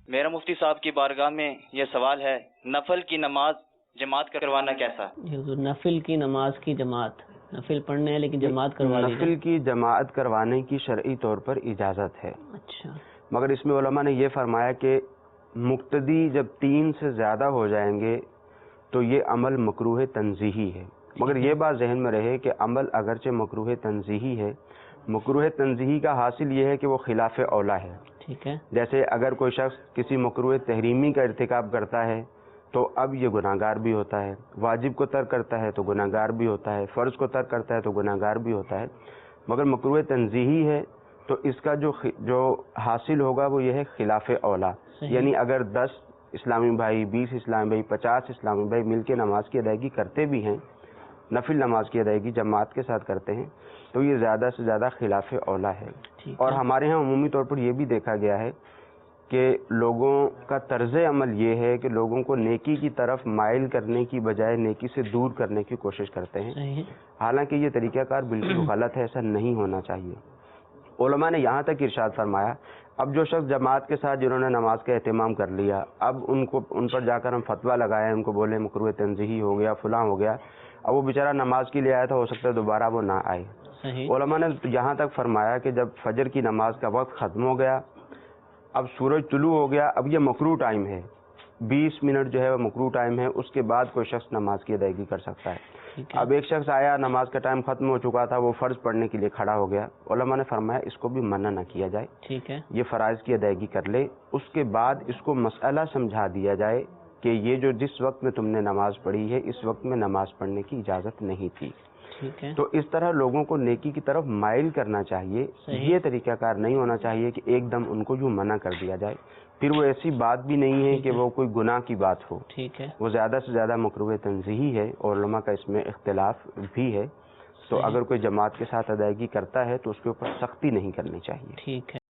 میرا مفتی صاحب کی بارگاہ میں یہ سوال ہے، نفل کی نماز جماعت کروانا کیسا؟ نفل کی نماز کی جماعت، نفل پڑھنے ہیں لیکن جماعت کروا لی نفل کی جماعت کروانے کی شرعی طور پر اجازت ہے، اچھا، مگر اس میں علماء نے یہ فرمایا کہ مقتدی جب 3 سے زیادہ ہو جائیں گے تو یہ عمل مکروہ تنزیہی ہے۔ مگر یہ بات ذہن میں رہے کہ عمل اگرچہ مکروہ تنزیہی ہے، مکروہ تنزیہی کا حاصل یہ ہے کہ وہ خلاف اولا ہے۔ ٹھیک ہے، جیسے اگر کوئی شخص کسی مکروہ تحریمی کا ارتکاب کرتا ہے تو اب یہ گناہگار بھی ہوتا ہے، واجب کو ترک کرتا ہے تو گناہگار بھی ہوتا ہے، فرض کو ترک کرتا ہے تو گناہگار بھی ہوتا ہے۔ مگر مکروہ تنزیہی ہے تو اس کا جو حاصل ہوگا وہ یہ ہے خلاف اولا، یعنی اگر 10 اسلامی بھائی، 20 اسلامی بھائی، 50 اسلامی بھائی مل کے نماز کی ادائیگی کرتے بھی ہیں، نفل نماز کی ادائیگی جماعت کے ساتھ کرتے ہیں، تو یہ زیادہ سے زیادہ خلاف اولا ہے۔ اور ہمارے ہاں عمومی طور پر یہ بھی دیکھا گیا ہے کہ لوگوں کا طرز عمل یہ ہے کہ لوگوں کو نیکی کی طرف مائل کرنے کی بجائے نیکی سے دور کرنے کی کوشش کرتے ہیں، حالانکہ یہ طریقہ کار بالکل غلط ہے، ایسا نہیں ہونا چاہیے۔ علماء نے یہاں تک ارشاد فرمایا، اب جو شخص جماعت کے ساتھ جنہوں نے نماز کا اہتمام کر لیا، اب ان پر جا کر ہم فتویٰ لگائیں، ان کو بولیں مکروہ تنزیہی ہو گیا، فلاں ہو گیا، اب وہ بیچارہ نماز کے لیے آیا تھا، ہو سکتا ہے دوبارہ وہ نہ آئے۔ علماء نے یہاں تک فرمایا کہ جب فجر کی نماز کا وقت ختم ہو گیا، اب سورج طلوع ہو گیا، اب یہ مکروہ ٹائم ہے، 20 منٹ جو ہے وہ مکروہ ٹائم ہے، اس کے بعد کوئی شخص نماز کی ادائیگی کر سکتا ہے۔ اب ایک شخص آیا، نماز کا ٹائم ختم ہو چکا تھا، وہ فرض پڑھنے کے لیے کھڑا ہو گیا، علماء نے فرمایا اس کو بھی منع نہ کیا جائے، ٹھیک ہے، یہ فرائض کی ادائیگی کر لے، اس کے بعد اس کو مسئلہ سمجھا دیا جائے کہ یہ جو جس وقت میں تم نے نماز پڑھی ہے اس وقت میں نماز پڑھنے کی اجازت نہیں تھی۔ ٹھیک ہے، تو اس طرح لوگوں کو نیکی کی طرف مائل کرنا چاہیے، یہ طریقہ کار نہیں ہونا چاہیے کہ ایک دم ان کو جو منع کر دیا جائے، پھر وہ ایسی بات بھی نہیں ہے کہ وہ کوئی گناہ کی بات ہو، ٹھیک ہے، وہ زیادہ سے زیادہ مکروہ تنزیہی ہے، اور علماء کا اس میں اختلاف بھی ہے۔ تو اگر کوئی جماعت کے ساتھ ادائیگی کرتا ہے تو اس کے اوپر سختی نہیں کرنی چاہیے۔ ٹھیک ہے۔